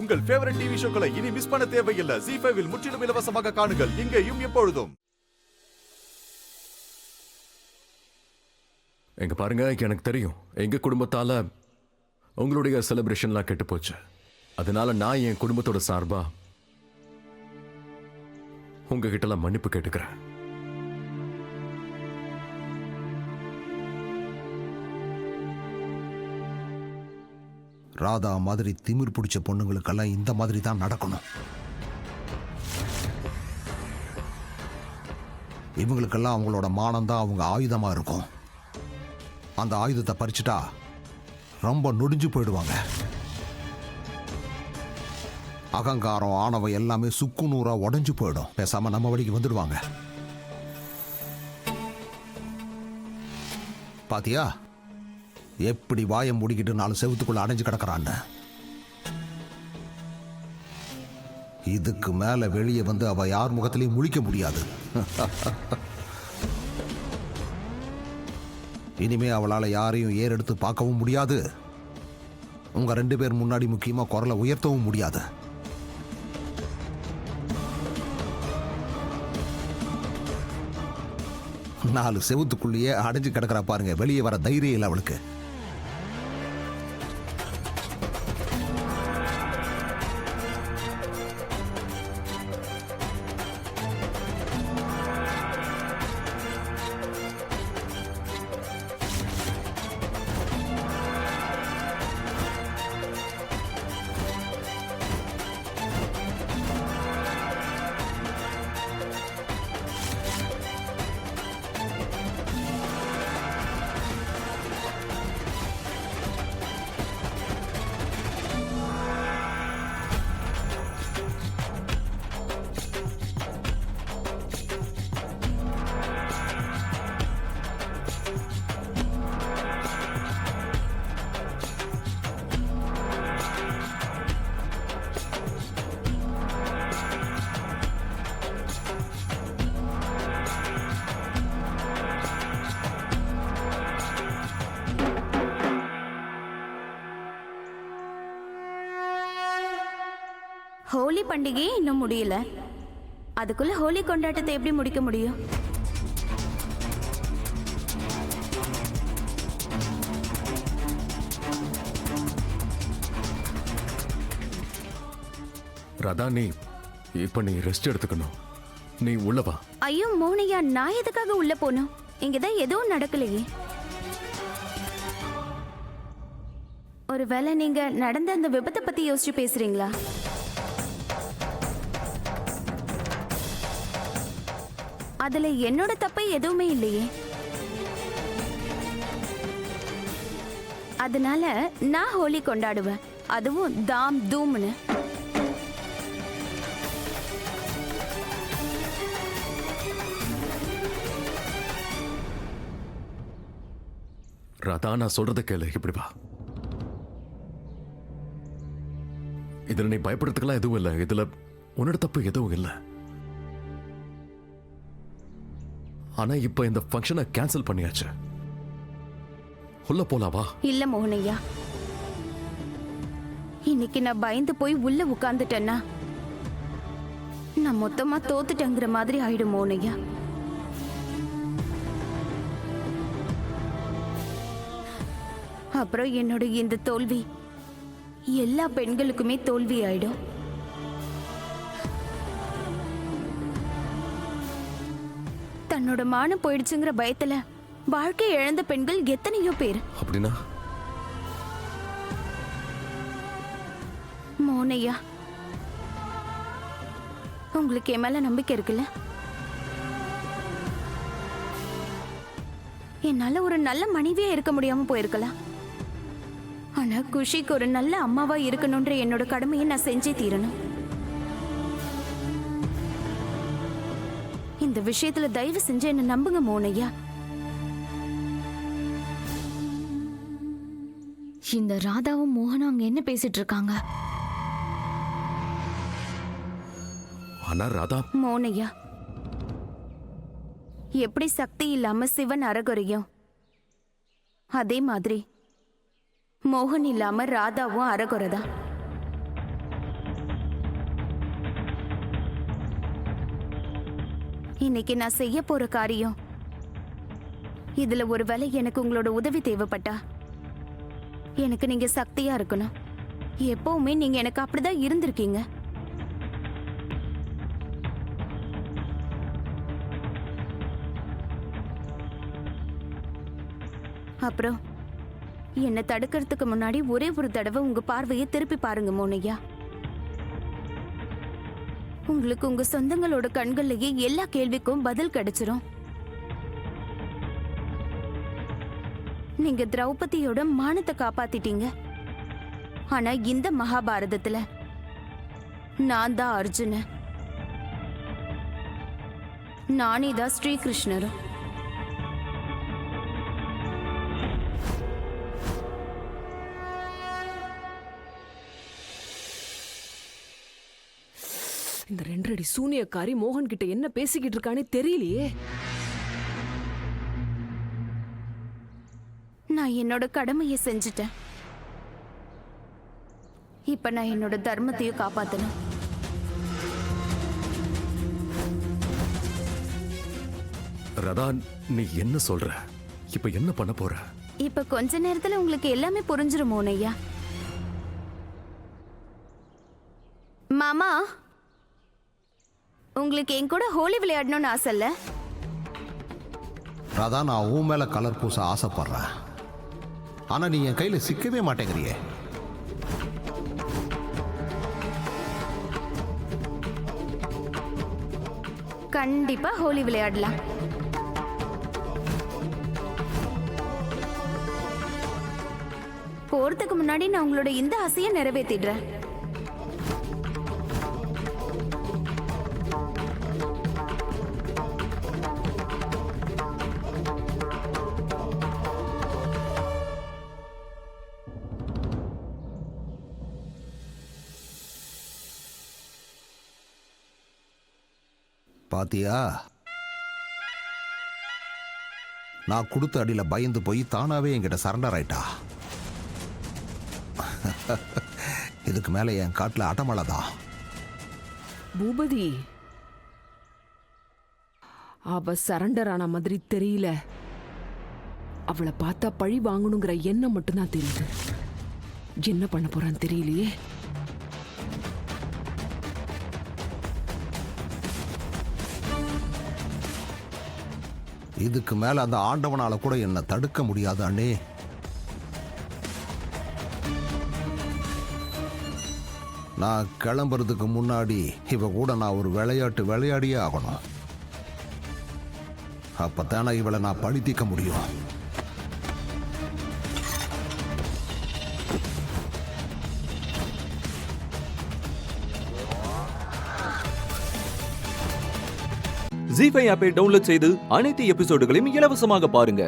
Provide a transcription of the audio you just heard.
உங்கள் favourite TV ஷோக்களை இனி miss பண்ண தேவையில்லை. ZEE5 இல் முற்றிலும் இலவசமாக காணுங்கள். இங்கேயும் எப்பொழுதும். எங்க பாருங்க, எனக்கு தெரியும் எங்க குடும்பத்தால உங்களுடைய செலிப்ரேஷன்லாம் கெட்டு போச்சு. அதனால நான் என் குடும்பத்தோட சார்பா உங்ககிட்ட மன்னிப்பு கேட்டுக்கிறேன். ராதா மாதிரி திமிர் பிடிச்ச பொண்ணுங்களுக்கெல்லாம் இந்த மாதிரி தான் நடக்கணும். இவங்களுக்கெல்லாம் அவங்களோட மானம் தான் அவங்க ஆயுதமா இருக்கும். அந்த ஆயுதத்தை பறிச்சுட்டா ரொம்ப நொடிஞ்சு போயிடுவாங்க. அகங்காரம் ஆணவம் எல்லாமே சுக்கு நூறா உடஞ்சு போயிடும். பேசாம நம்ம வழிக்கு வந்துடுவாங்க. பாத்தியா எப்படி வாயை மூடிக்கிட்டு 4 செவத்துக்குள்ள அடைஞ்சு கிடக்கிறான்னு. இதுக்கு மேல வெளியே வந்து அவ யார் முகத்திலையும் முழிக்க முடியாது. இனிமே அவளால் யாரையும் ஏறெடுத்து பார்க்கவும் முடியாது. உங்க 2 பேர் முன்னாடி முக்கியமா குரலை உயர்த்தவும் முடியாது. நாலு செவத்துக்குள்ளேயே அடைஞ்சு கிடக்கிறா பாருங்க. வெளியே வர தைரியம் இல்லை அவளுக்கு. ஹோலி பண்டிகையே இன்னும் முடியல. அதுக்குள்ள ஹோலி கொண்டாட்டத்தை எப்படி முடிக்க முடியும்? ராதா, நீ ரெஸ்ட் எடுத்துக்கணும். நீ உள்ளவா. ஐயோ மோனையா, நான் எதுக்காக உள்ள போனோம்? இங்கதான் எதுவும் நடக்கலையே. ஒருவேளை நீங்க நடந்த அந்த விபத்தை பத்தி யோசிச்சு பேசுறீங்களா? அதுல என்னோட தப்பே எதுவுமே இல்லையே. அதனால நான் ஹோலி கொண்டாடுவேன், அதுவும் தாம் தூம்னு. ராதா, நான் சொல்றத கேளு. இப்படி வா. இதுல நீ பயப்படுறதுக்கெல்லாம் எதுவும் இல்லை. இதுல உன்னோட தப்பு எதுவும் இல்லை. ஆனா இப்ப இந்த ஃபங்க்ஷனை கேன்சல் பண்ணியாச்சு. உள்ள போலாவா? இல்ல மோகனையா, இன்னைக்கு நான் பயந்து போய் உள்ள உட்கார்ந்துட்டேன்னா நான் மொத்தமா தோத்துட்டேங்கிற மாதிரி ஆயிடும் மோகனையா. அப்புறம் என்னோட இந்த தோல்வி எல்லா பெண்களுக்குமே தோல்வி ஆயிடும். தன்னோட மானம் போயிடுச்சுங்கிற பயத்துல வாழ்க்கை இழந்த பெண்கள் எத்தனையோ பேர். அப்படின்னா மோனையா, உங்களுக்கு என் மேல நம்பிக்கை இருக்குல்ல? என்னால ஒரு நல்ல மனைவியா இருக்க முடியாம போயிருக்கலாம். ஆனா குஷிக்கு ஒரு நல்ல அம்மாவா இருக்கணும்ன்ற என்னோட கடமையை நான் செஞ்சே தீரணும். இந்த விஷயத்துல தயவு செஞ்சு என்ன நம்புங்க மோனையா. இந்த ராதாவும் மோகனும் அங்க என்ன பேசிட்டு இருக்காங்க? ஆனா ராதா, மோனையா, எப்படி சக்தி இல்லாம சிவன் அரகுறையும், அதே மாதிரி மோகன் இல்லாம ராதாவும் அரகுறைதான். இன்னைக்கு நான் செய்ய போற காரியம் இதுல ஒருவேளை எனக்கு உங்களோட உதவி தேவைப்பட்டா எனக்கு நீங்க சக்தியா இருக்கணும். எப்பவுமே நீங்க எனக்கு அப்படிதான் இருந்திருக்கீங்க. அப்புறம் என்னை தடுக்கிறதுக்கு முன்னாடி ஒரே ஒரு தடவை உங்க பார்வையை திருப்பி பாருங்க மோனையா. உங்களுக்கு உங்க சொந்தங்களோட கண்கள்லயே எல்லா கேள்விக்கும் பதில் கிடைச்சிரும். நீங்க திரௌபதியோட மானத்தை காப்பாத்திட்டீங்க. ஆனா இந்த மகாபாரதத்துல நான் தான் அர்ஜுன, நானே தான் ஸ்ரீகிருஷ்ணரும். இந்த 2 அடி சூனியக்காரி மோகன் கிட்ட என்ன பேசிக்கிட்டு இருக்கானே தெரியலையே. நான் என்னோட கடமையை செஞ்சுட்டேன். இப்ப நான் என்னோட தர்மத்தையும் காப்பாத்தணும். ரதா, நீ என்ன சொல்ற? இப்ப என்ன பண்ண போற? இப்ப கொஞ்ச நேரத்துல உங்களுக்கு எல்லாமே புரிஞ்சிரும் மோனையா. மாமா, உங்களுக்கு என் கூட ஹோலி விளையாடணும்னு ஆசை இல்ல? ராதா, நான் உன் மேல கலர் பூச ஆசைப்படுறேன். ஆனா நீ என் கையில சிக்கவே மாட்டேங்கிறியே. கண்டிப்பா ஹோலி விளையாடலாம். போறதுக்கு முன்னாடி நான் உங்களோட இந்த ஆசையை நிறைவேற்றிடுறேன். பாத்தியா, நான் கொடுத்த அடியில பயந்து போய் தானாவே என்கிட்ட சரண்டர் ஆயிட்டா. இதுக்கு மேல என் காட்டுல அடமலைதான். பூபதி, அவ சரண்டர் ஆன மாதிரி தெரியல. அவளை பார்த்தா பழி வாங்கணுங்கிற எண்ணம் மட்டும்தான் தெரியுது. என்ன பண்ண போறான்னு தெரியலையே. இதுக்கு மேல அந்த ஆண்டவனால கூட என்ன தடுக்க முடியாது அண்ணே. நான் கிளம்புறதுக்கு முன்னாடி இவ கூட நான் ஒரு விளையாட்டு விளையாடியே ஆகணும். அப்பத்தானே இவளை நான் பழி தீர்க்க முடியும். ஜீ5 ஆப்பை டவுன்லோட் செய்து அனைத்து எபிசோடுகளையும் இலவசமாக பாருங்க.